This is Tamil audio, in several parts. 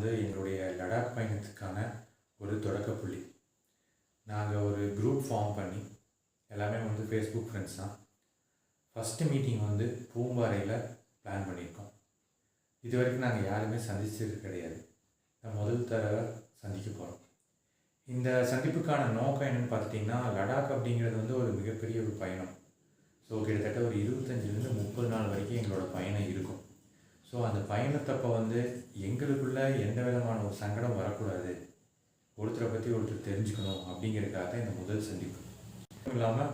வந்து எங்களுடைய லடாக் பயணத்துக்கான ஒரு தொடக்க புள்ளி. நாங்கள் ஒரு குரூப் ஃபார்ம் பண்ணி எல்லாமே வந்து ஃபேஸ்புக் ஃப்ரெண்ட்ஸ் தான். ஃபஸ்ட்டு மீட்டிங் வந்து பூம்பாறையில் பிளான் பண்ணியிருக்கோம். இது வரைக்கும் நாங்கள் யாருமே சந்திச்சது கிடையாது. முதல் தடவை சந்திக்க போகிறோம். இந்த சந்திப்புக்கான நோக்கம் என்னென்னு பார்த்துட்டிங்கன்னா, லடாக் அப்படிங்கிறது வந்து ஒரு மிகப்பெரிய ஒரு பயணம். ஸோ கிட்டத்தட்ட ஒரு 25லேருந்து 30 நாள் வரைக்கும் எங்களோட பயணம் இருக்கும். ஸோ அந்த பயணத்தப்போ வந்து எங்களுக்குள்ளே எந்த விதமான ஒரு சங்கடம் வரக்கூடாது, ஒருத்தரை பற்றி ஒருத்தர் தெரிஞ்சுக்கணும் அப்படிங்கிறதுக்காக தான் இந்த முதல் சந்திப்பு. அதுவும் இல்லாமல்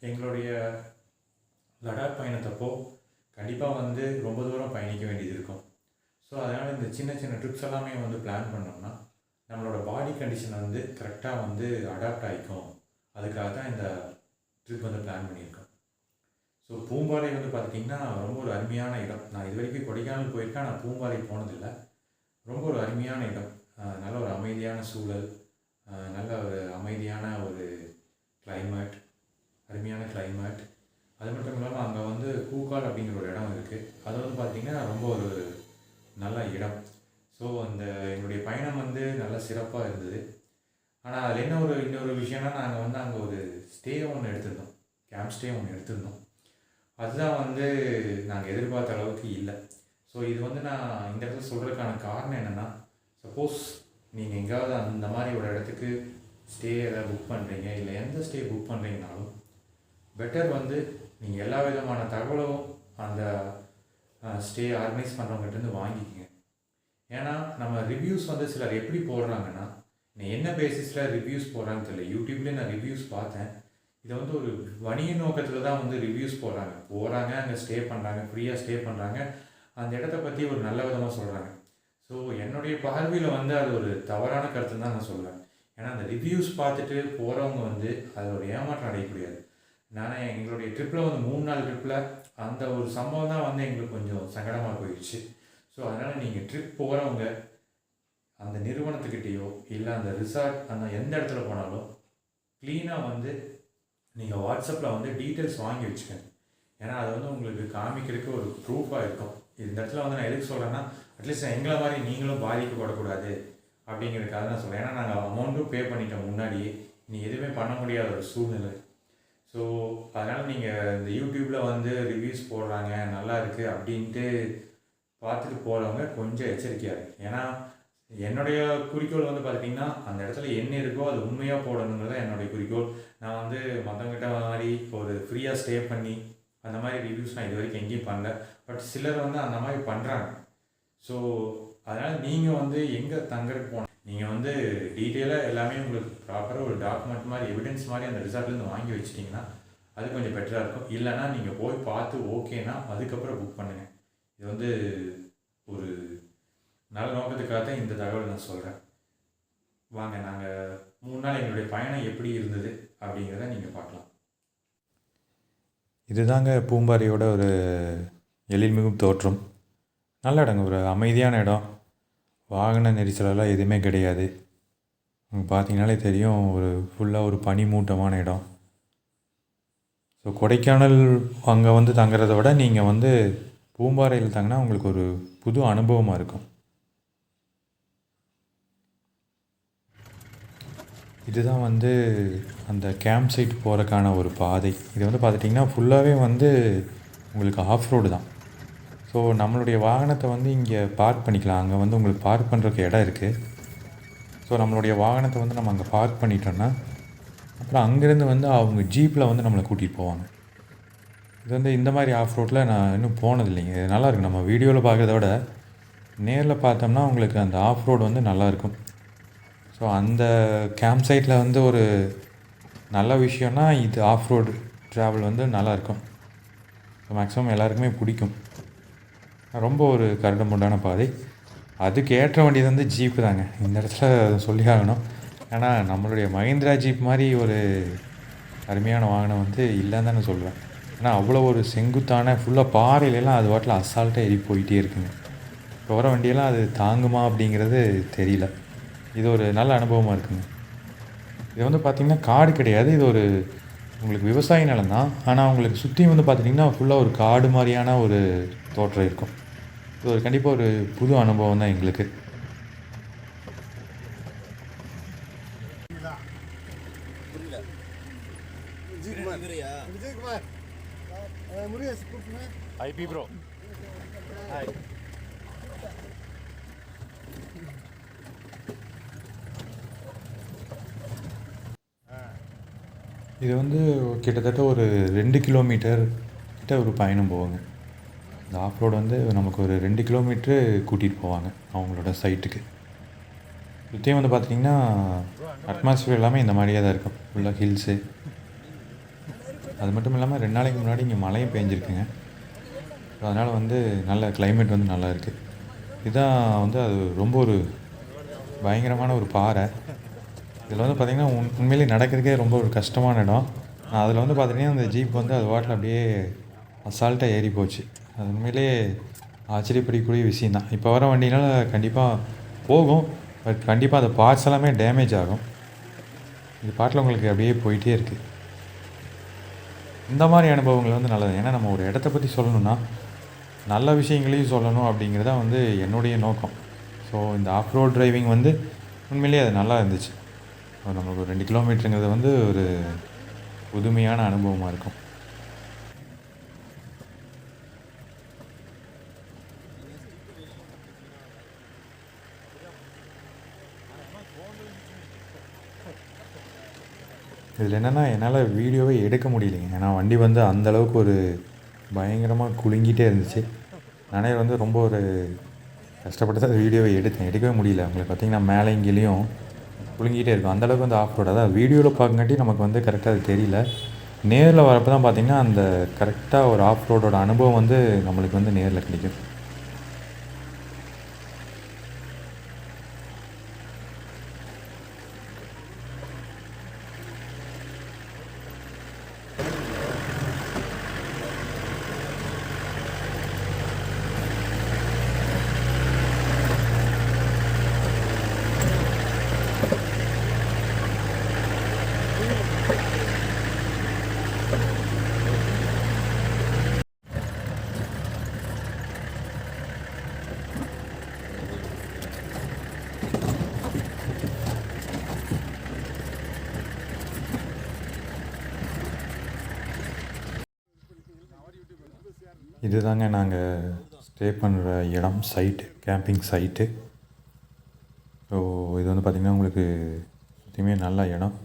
எங்களுடைய லடாக் பயணத்தப்போ கண்டிப்பாக வந்து ரொம்ப தூரம் பயணிக்க வேண்டியது இருக்கும். ஸோ அதனால் இந்த சின்ன சின்ன ட்ரிப்ஸ் எல்லாமே வந்து பிளான் பண்ணோம்னா நம்மளோட பாடி கண்டிஷனை வந்து கரெக்டாக வந்து அடாப்ட் ஆகிக்கும். அதுக்காக தான் இந்த ட்ரிப் வந்து பிளான் பண்ணியிருக்கோம். ஸோ பூம்பாறை வந்து பார்த்திங்கன்னா ரொம்ப ஒரு அருமையான இடம். நான் இது வரைக்கும் கொடைக்கானல் போயிருக்கேன், நான் பூம்பாறை போனதில்லை. ரொம்ப ஒரு அருமையான இடம். நல்ல ஒரு அமைதியான சூழல், நல்ல ஒரு அமைதியான ஒரு கிளைமேட், அருமையான கிளைமேட். அது மட்டும் இல்லாமல் அங்கே வந்து கூக்கால் அப்படிங்கிற ஒரு இடம் இருக்குது. அது வந்து பார்த்திங்கன்னா ரொம்ப ஒரு நல்ல இடம். ஸோ அந்த எங்களுடைய பயணம் வந்து நல்ல சிறப்பாக இருந்தது. ஆனால் அதில் என்ன இன்னொரு விஷயம்னா, நாங்கள் வந்து அங்கே ஒரு ஸ்டே ஒன்று எடுத்திருந்தோம், கேம்ப் ஸ்டே ஒன்று எடுத்திருந்தோம். அதுதான் வந்து நாங்கள் எதிர்பார்த்த அளவுக்கு இல்லை. ஸோ இது வந்து நான் இந்த இடத்துல சொல்கிறதுக்கான காரணம் என்னென்னா, சப்போஸ் நீங்கள் எங்கேயாவது அந்த மாதிரி ஒரு இடத்துக்கு ஸ்டே எதாவது புக் பண்ணுறீங்க, இல்லை எந்த ஸ்டே புக் பண்ணுறீங்கனாலும் பெட்டர் வந்து நீங்கள் எல்லா விதமான தகவலும் அந்த ஸ்டே ஆர்கனைஸ் பண்ணுறவங்ககிட்டருந்து வாங்கிக்கோங்க. ஏன்னா நம்ம ரிவ்யூஸ் வந்து சிலர் எப்படி போடுறாங்கன்னா, நான் என்ன பேசிஸில் ரிவ்யூஸ் போடுறான்னு தெரியல. யூடியூப்லேயே நான் ரிவ்யூஸ் பார்த்தேன். இதை வந்து ஒரு வணிக நோக்கத்தில் தான் வந்து ரிவ்யூஸ் போகிறாங்க, அங்கே ஸ்டே பண்ணுறாங்க, ஃப்ரீயாக ஸ்டே பண்ணுறாங்க, அந்த இடத்த பற்றி ஒரு நல்ல விதமாக சொல்கிறாங்க. ஸோ என்னுடைய பார்வையில் வந்து அது ஒரு தவறான கருத்துன்னு தான் நான் சொல்லுவேன். ஏன்னா அந்த ரிவ்யூஸ் பார்த்துட்டு போகிறவங்க வந்து அது ஒரு ஏமாற்றம் அடையக்கூடாது. எங்களுடைய ட்ரிப்பில் வந்து 3 நாள் ட்ரிப்பில் அந்த ஒரு சம்பவம் தான் வந்து எங்களுக்கு கொஞ்சம் சங்கடமாக போயிடுச்சு. ஸோ அதனால் நீங்கள் ட்ரிப் போகிறவங்க அந்த நிறுவனத்துக்கிட்டேயோ இல்லை அந்த ரிசார்ட் அந்த எந்த இடத்துல போனாலும் க்ளீனாக வந்து நீங்கள் வாட்ஸ்அப்பில் வந்து டீட்டெயில்ஸ் வாங்கி வச்சுக்கோங்க. ஏன்னா அது வந்து உங்களுக்கு காமிக்கிறதுக்கு ஒரு ப்ரூஃபாக இருக்கும். இந்த இடத்துல வந்து நான் எதுக்கு சொல்கிறேன்னா, அட்லீஸ்ட் எங்களை மாதிரி நீங்களும் பாதிக்கப்படக்கூடாது அப்படிங்கிறதுக்காக தான் சொல்கிறேன். ஏன்னா நாங்கள் அமௌண்ட்டும் பே பண்ணிட்டோம் முன்னாடியே, இனி எதுவுமே பண்ண முடியாத ஒரு சூழ்நிலை. ஸோ அதனால் நீங்கள் இந்த யூடியூப்பில் வந்து ரிவ்யூஸ் போடுறாங்க நல்லா இருக்குது அப்படின்ட்டு பார்த்துட்டு போகிறவங்க கொஞ்சம் எச்சரிக்கையாக இருக்குது. ஏன்னா என்னுடைய குறிக்கோள் வந்து பார்த்திங்கன்னா, அந்த இடத்துல என்ன இருக்கோ அது உண்மையாக போடணுங்கிறது தான் என்னுடைய குறிக்கோள். நான் வந்து மற்றவங்கிட்ட மாதிரி ஒரு ஃப்ரீயாக ஸ்டே பண்ணி அந்த மாதிரி ரிவ்யூஸ் நான் இது வரைக்கும் எங்கேயும் பண்ணல. பட் சிலர் வந்து அந்த மாதிரி பண்ணுறாங்க. ஸோ அதனால் நீங்கள் வந்து எங்கே தங்கறதுக்கு போகணும், நீங்கள் வந்து டீட்டெயிலாக எல்லாமே உங்களுக்கு ப்ராப்பராக ஒரு டாக்குமெண்ட் மாதிரி எவிடன்ஸ் மாதிரி அந்த ரிசார்ட்லேருந்து வாங்கி வச்சிட்டிங்கன்னா அது கொஞ்சம் பெட்டராக இருக்கும். இல்லைனா நீங்கள் போய் பார்த்து ஓகேனா அதுக்கப்புறம் புக் பண்ணுங்கள். இது வந்து ஒரு நல்ல நோக்கத்துக்காக தான் இந்த தகவல் நான் சொல்கிறேன். வாங்க, நாங்கள் 3 நாள் எங்களுடைய பயணம் எப்படி இருந்தது அப்படிங்கிறத நீங்கள் பார்க்கலாம். இதுதாங்க பூம்பாறையோட ஒரு எழில்மிகும் தோற்றம். நல்ல இடங்க, ஒரு அமைதியான இடம், வாகன நெரிசலெல்லாம் எதுவுமே கிடையாது. பார்த்தீங்கனாலே தெரியும், ஒரு ஃபுல்லாக ஒரு பனிமூட்டமான இடம். ஸோ கொடைக்கானல் அங்கே வந்து தங்குறத விட நீங்கள் வந்து பூம்பாறையில் தங்கினா உங்களுக்கு ஒரு புது அனுபவமாக இருக்கும். இதுதான் வந்து அந்த கேம்ப் சைட் போகிறக்கான ஒரு பாதை. இது வந்து பார்த்துட்டிங்கன்னா ஃபுல்லாகவே வந்து உங்களுக்கு ஆஃப் ரோடு தான். ஸோ நம்மளுடைய வாகனத்தை வந்து இங்கே பார்க் பண்ணிக்கலாம். அங்கே வந்து உங்களுக்கு பார்க் பண்ணுறதுக்கு இடம் இருக்குது. ஸோ நம்மளுடைய வாகனத்தை வந்து நம்ம அங்கே பார்க் பண்ணிட்டோன்னா அப்புறம் அங்கேருந்து வந்து அவங்க ஜீப்பில் வந்து நம்மளை கூட்டிகிட்டு போவாங்க. இது வந்து இந்த மாதிரி ஆஃப் ரோட்டில் நான் இன்னும் போனது இல்லைங்க. இது நல்லாயிருக்கு. நம்ம வீடியோவில் பார்க்குறத விட நேரில் பார்த்தோம்னா உங்களுக்கு அந்த ஆஃப் ரோடு வந்து நல்லாயிருக்கும். ஸோ அந்த கேம்ப் சைட்டில் வந்து ஒரு நல்ல விஷயம்னா இது ஆஃப் ரோடு ட்ராவல் வந்து நல்லாயிருக்கும். ஸோ மேக்ஸிமம் எல்லாருக்குமே பிடிக்கும். ரொம்ப ஒரு கரடுமுரடான பாதை. அதுக்கு ஏற்ற வேண்டியது வந்து ஜீப்பு தாங்க. இந்த இடத்துல சொல்லி ஆகணும். ஏன்னா நம்மளுடைய மஹிந்திரா ஜீப் மாதிரி ஒரு அருமையான வாகனம் வந்து இல்லைன்னு தான் நான் சொல்லுவேன். ஏன்னா அவ்வளோ ஒரு செங்குத்தான ஃபுல்லாக பாறையிலலாம் அது வாட்டில் அசால்ட்டாக ஏறி போயிட்டே இருக்குங்க. இப்போ வர வண்டியெல்லாம் அது தாங்குமா அப்படிங்கிறது தெரியல. இது ஒரு நல்ல அனுபவமாக இருக்குங்க. இது வந்து பார்த்திங்கன்னா காடு கிடையாது, இது ஒரு உங்களுக்கு விவசாய நிலம் தான். ஆனால் உங்களுக்கு சுற்றி வந்து பார்த்திங்கன்னா ஃபுல்லாக ஒரு காடு மாதிரியான ஒரு தோற்றம் இருக்கும். இது ஒரு கண்டிப்பாக ஒரு புது அனுபவம் தான் எங்களுக்கு. விஜயகுமார் முருகேஷ் கூப்பிட்டுங்க. IP bro. ஹாய். இது வந்து கிட்டத்தட்ட ஒரு 2 கிலோமீட்டர் கிட்ட ஒரு பயணம் போவாங்க. இந்த ஆஃப் ரோடு வந்து நமக்கு ஒரு 2 கிலோமீட்ரு கூட்டிகிட்டு போவாங்க அவங்களோட சைட்டுக்கு. சுற்றியும் வந்து பார்த்திங்கன்னா அட்மாஸ்ஃபியர் எல்லாமே இந்த மாதிரியே தான் இருக்கும். ஃபுல்லாக ஹில்ஸு. அது மட்டும் இல்லாமல் 2 நாளைக்கு முன்னாடி இங்கே மழையும் பெஞ்சிருக்குங்க. அதனால் வந்து நல்ல கிளைமேட் வந்து நல்லா இருக்குது. இதுதான் வந்து அது ரொம்ப ஒரு பயங்கரமான ஒரு பாறை. இதில் வந்து பார்த்திங்கன்னா உண்மையிலேயே நடக்கிறதுக்கே ரொம்ப ஒரு கஷ்டமான இடம். அதில் வந்து பார்த்திங்கன்னா அந்த ஜீப் வந்து அது வாட்டில் அப்படியே அசால்ட்டாக ஏறி போச்சு. அது உண்மையிலேயே ஆச்சரியப்படக்கூடிய விஷயந்தான். இப்போ வர வண்டினால் கண்டிப்பாக போகும், பட் கண்டிப்பாக அந்த பார்ட்ஸ் எல்லாமே டேமேஜ் ஆகும். இது பாட்டில் உங்களுக்கு அப்படியே போயிட்டே இருக்குது. இந்த மாதிரி அனுபவங்கள் வந்து நல்லது. ஏன்னா நம்ம ஒரு இடத்த பற்றி சொல்லணுன்னா நல்ல விஷயங்களையும் சொல்லணும் அப்படிங்கிறதா வந்து என்னுடைய நோக்கம். ஸோ இந்த ஆஃப் ரோட் டிரைவிங் வந்து உண்மையிலேயே அது நல்லா இருந்துச்சு. நம்மளுக்கு ஒரு 2 கிலோமீட்டருங்கிறது வந்து ஒரு புதுமையான அனுபவமாக இருக்கும். இதில் என்னென்னா என்னால் வீடியோவே எடுக்க முடியலைங்க. ஏன்னா வண்டி வந்து அந்தளவுக்கு ஒரு பயங்கரமாக குலுங்கிட்டே இருந்துச்சு. நானே வந்து ரொம்ப ஒரு கஷ்டப்பட்டு தான் வீடியோவை எடுக்கவே முடியல. உங்களுக்கு பார்த்திங்கன்னா மேலே இங்கேயும் குலுங்கிட்டே இருக்கும். அந்தளவுக்கு வந்து ஆஃப் ரோடு. அதாவது வீடியோவில் பார்க்கங்காட்டி நமக்கு வந்து கரெக்டாக அது தெரியல. நேரில் வரப்போ தான் பார்த்திங்கன்னா அந்த கரெக்டாக ஒரு ஆஃப் ரோடோட அனுபவம் வந்து நம்மளுக்கு வந்து நேரில் கிடைக்கும். இதுதாங்க நாங்கள் ஸ்டே பண்ணுற இடம், சைட்டு, கேம்பிங் சைட்டு. ஸோ இது வந்து பார்த்திங்கன்னா உங்களுக்கு சுற்றியுமே நல்ல இடம்.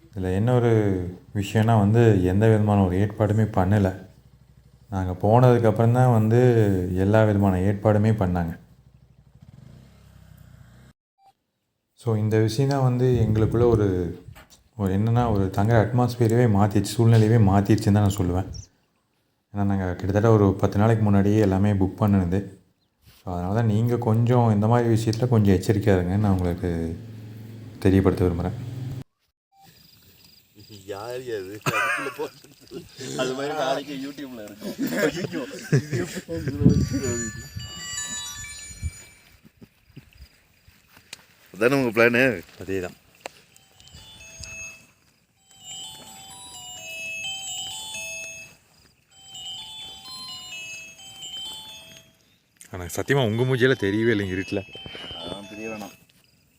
இதில் என்ன ஒரு விஷயம்னா வந்து எந்த விதமான ஒரு ஏற்பாடுமே பண்ணலை. நாங்கள் போனதுக்கப்புறம் தான் வந்து எல்லா விதமான ஏற்பாடுமே பண்ணாங்க. ஸோ இந்த விஷயந்தான் வந்து எங்களுக்குள்ளே ஒரு என்னென்னா ஒரு தங்குற அட்மாஸ்பியரவே மாற்றிடுச்சு, சூழ்நிலையவே மாற்றிடுச்சுன்னு தான் நான் சொல்லுவேன். ஏன்னா நாங்கள் கிட்டத்தட்ட ஒரு 10 நாளைக்கு முன்னாடியே எல்லாமே புக் பண்ணினது. ஸோ அதனால தான் நீங்கள் கொஞ்சம் இந்த மாதிரி விஷயத்தில் கொஞ்சம் எச்சரிக்கையாக இருங்கன்னு நான் உங்களுக்கு தெரியப்படுத்த விரும்புகிறேன். யார் அது அது மாதிரி நாளைக்கு யூடியூப்ல இருக்கும். அதானே உங்கள் பிளானு? அதே தான். ஆனால் சத்தியமாக உங்கள் மூஞ்சியில் தெரியவே இல்லைங்க இருட்டில். அதான் தெரிய வேணாம்.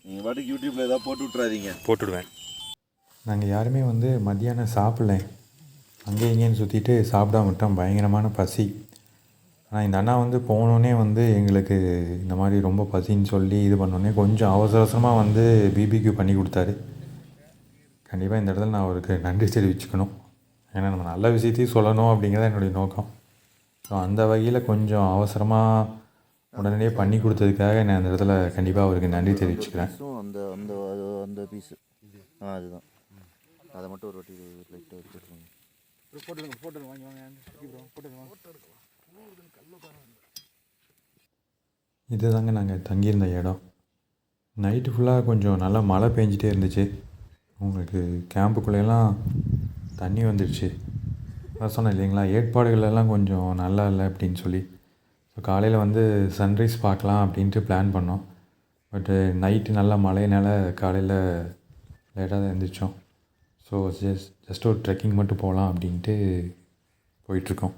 நீங்கள் பாட்டுக்கு யூடியூப்பில் ஏதாவது போட்டு விட்றாதீங்க. போட்டுவிடுவேன். நாங்கள் யாருமே வந்து மத்தியானம் சாப்பிட்ல. அங்கே இங்கேன்னு சுற்றிட்டு சாப்பிடாம விட்டோம். பயங்கரமான பசி. ஆனால் இந்த அண்ணா வந்து போனோடனே வந்து எங்களுக்கு இந்த மாதிரி ரொம்ப பசின்னு சொல்லி இது பண்ணோடனே கொஞ்சம் அவசர அவசரமாக வந்து பிபிக்யூ பண்ணி கொடுத்தாரு. கண்டிப்பாக இந்த இடத்துல நான் அவருக்கு நன்றி தெரிவிச்சுக்கணும். ஏன்னா நம்ம நல்ல விஷயத்தையும் சொல்லணும் அப்படிங்கிறத என்னுடைய நோக்கம். ஸோ அந்த வகையில் கொஞ்சம் அவசரமாக உடனே பண்ணி கொடுத்ததுக்காக நான் அந்த இடத்துல கண்டிப்பாக அவருக்கு நன்றி தெரிவிச்சுக்கிறேன். அந்த அந்த அந்த பீஸு அதுதான். அதை மட்டும் ஒரு வாட்டி லைட்டாக வச்சுருக்கோங்க. போட்டு வாங்கி வாங்க. இது தாங்க நாங்கள் தங்கியிருந்த இடம். நைட்டு ஃபுல்லாக கொஞ்சம் நல்லா மழை பெஞ்சிட்டே இருந்துச்சு. உங்களுக்கு கேம்புக்குள்ளேலாம் தண்ணி வந்துடுச்சு. அதான் சொன்னேன் இல்லைங்களா, ஏற்பாடுகள் எல்லாம் கொஞ்சம் நல்லா இல்லை அப்படின்னு சொல்லி. ஸோ காலையில் வந்து சன்ரைஸ் பார்க்கலாம் அப்படின்ட்டு பிளான் பண்ணோம். பட்டு நைட்டு நல்லா மழையினால் காலையில் லேட்டாக தான் எழுந்திரிச்சோம். ஸோ ஜஸ்ட் ஒரு ட்ரெக்கிங் மட்டும் போகலாம் அப்படின்ட்டு போயிட்டுருக்கோம்.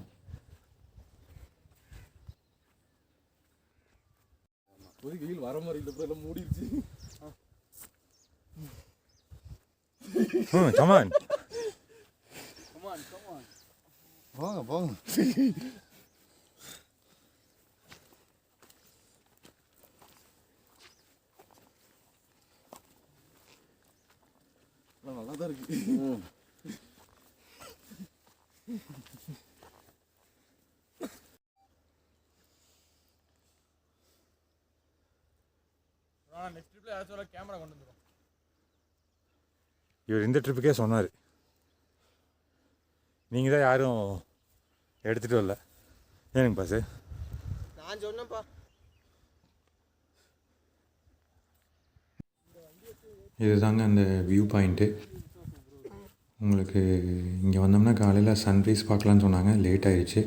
வெயில் வர மாதிரி இந்த மூடிடுச்சு. கமான். போங்க போங்க. நல்லா தான் இருக்கு. நெக்ஸ்ட் ட்ரிப்ல ஏதாச்சும் கேமரா கொண்டு வந்துடும். இவர் இந்த ட்ரிப்புக்கே சொன்னார், நீங்கள் தான் யாரும் எடுத்துகிட்டு வரல. ஏனுங்க பாஸு? நான் சொன்னேன்ப்பா. இதுதாங்க அந்த வியூ பாயிண்ட்டு. உங்களுக்கு இங்கே வந்தோம்னா காலையில் சன்ரைஸ் பார்க்கலான்னு சொன்னாங்க, லேட் ஆகிடுச்சு.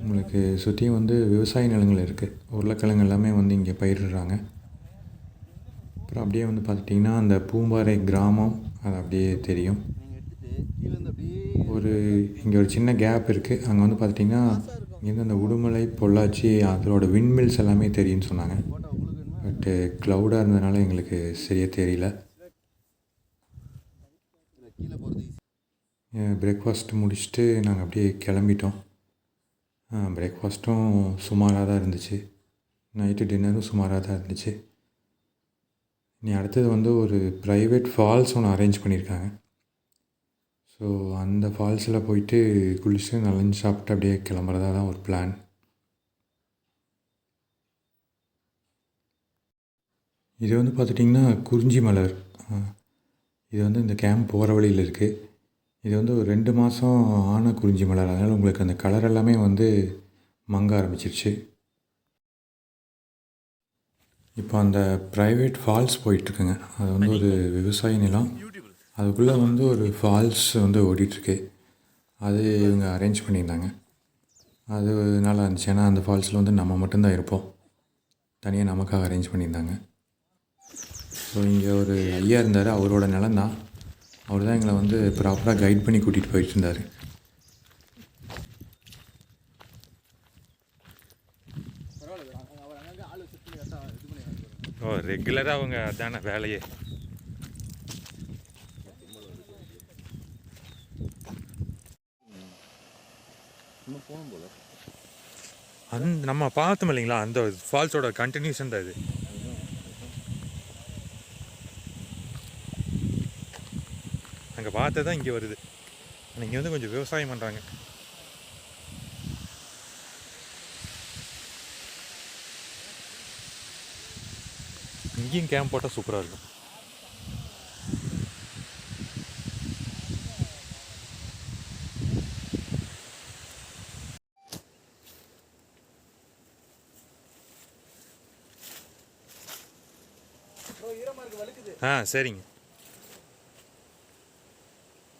உங்களுக்கு சுற்றியும் வந்து விவசாய நிலங்கள் இருக்குது. உருளைக்கிழங்கு எல்லாமே வந்து இங்கே பயிரிடுறாங்க. அப்புறம் அப்படியே வந்து பார்த்துட்டிங்கன்னா அந்த பூம்பாறை கிராமம் அது அப்படியே தெரியும். ஒரு இங்கே ஒரு சின்ன கேப் இருக்குது. அங்கே வந்து பார்த்துட்டிங்கன்னா இங்கேருந்து அந்த உடுமலை பொள்ளாச்சி அதோட விண்மில்ஸ் எல்லாமே தெரியும்னு சொன்னாங்க. பட்டு க்ளவுடாக இருந்ததுனால எங்களுக்கு சரியாக தெரியல. பிரேக்ஃபாஸ்ட் முடிச்சுட்டு நாங்கள் அப்படியே கிளம்பிட்டோம். பிரேக்ஃபாஸ்ட்டும் சுமாராக தான் இருந்துச்சு, நைட்டு டின்னரும் சுமாராக தான் இருந்துச்சு. இனி அடுத்தது வந்து ஒரு ப்ரைவேட் ஃபால்ஸ் ஒன்று அரேஞ்ச் பண்ணியிருக்காங்க. ஸோ அந்த ஃபால்ஸில் போயிட்டு குளிச்சுட்டு நலஞ்சு சாப்பிட்டு அப்படியே கிளம்புறதா தான் ஒரு பிளான். இது வந்து பார்த்துட்டிங்கன்னா குறிஞ்சி மலர். இது வந்து இந்த கேம்ப் போகிற வழியில் இருக்குது. இது வந்து ஒரு 2 மாதம் ஆன குறிஞ்சி மலர். அதனால் உங்களுக்கு அந்த கலர் எல்லாமே வந்து மங்க ஆரம்பிச்சிருச்சு. இப்போ அந்த ப்ரைவேட் ஃபால்ஸ் போயிட்டுருக்குங்க. அது வந்து ஒரு விவசாய நிலம். அதுக்குள்ளே வந்து ஒரு ஃபால்ஸ் வந்து ஓடிட்டுருக்கு. அது இவங்க அரேஞ்ச் பண்ணியிருந்தாங்க. அது நல்லா இருந்துச்சு. ஏன்னா அந்த ஃபால்ஸில் வந்து நம்ம மட்டும்தான் இருப்போம். தனியாக நமக்காக அரேஞ்ச் பண்ணியிருந்தாங்க. ஸோ இங்கே ஒரு ஐயா இருந்தார், அவரோட நிலம் தான். அவர் தான் எங்களை வந்து ப்ராப்பராக கைட் பண்ணி கூட்டிகிட்டு போயிட்டு இருந்தார். ஓ, ரெகுலராக அவங்க அதான வேலையே. நம்ம பார்த்தோம் இல்லைங்களா, அந்த ஃபால்ஸோட கண்டினியூஷன் தான் இது. அங்கே பார்த்தது தான் இங்கே வருது. ஆனால் இங்கே வந்து கொஞ்சம் விவசாயம் பண்ணுறாங்க. இங்கேயும் கேம்ப் போட்டால் சூப்பராக இருக்கும். சரிங்க.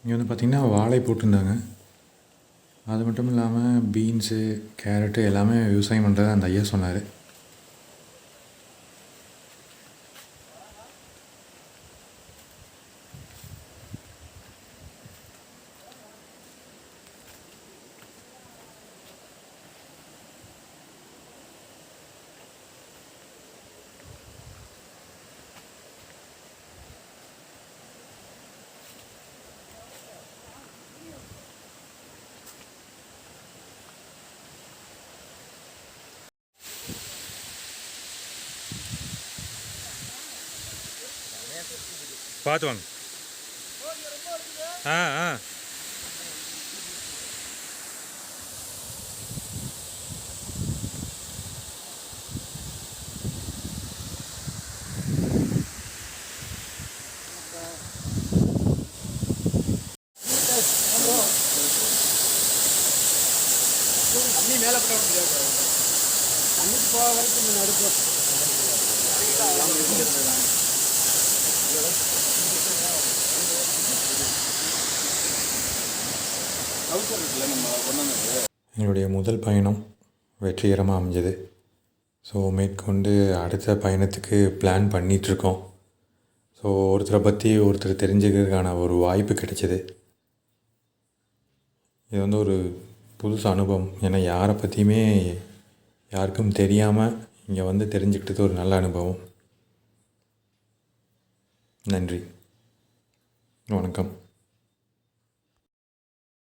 இங்கே வந்து பார்த்திங்கன்னா வாழை போட்டிருந்தாங்க. அது மட்டும் இல்லாமல் பீன்ஸு, கேரட்டு எல்லாமே விவசாயம் பண்ணுறதை அந்த ஐயா சொன்னார். பார்த்து வாங்க. ஆ ஆ தண்ணி மேலே போட முடியாது. தண்ணிக்கு போக வரைக்கும் நடுக்கும். எங்களுடைய முதல் பயணம் வெற்றிகரமாக அமைஞ்சது. ஸோ மேற்கொண்டு அடுத்த பயணத்துக்கு பிளான் பண்ணிகிட்ருக்கோம். ஸோ ஒருத்தரை பற்றி ஒருத்தர் தெரிஞ்சுக்கிறதுக்கான ஒரு வாய்ப்பு கிடைச்சிது. இது வந்து ஒரு புதுசு அனுபவம். ஏன்னா யாரை பற்றியுமே யாருக்கும் தெரியாமல் இங்கே வந்து தெரிஞ்சுக்கிட்டது ஒரு நல்ல அனுபவம். நன்றி. வணக்கம்.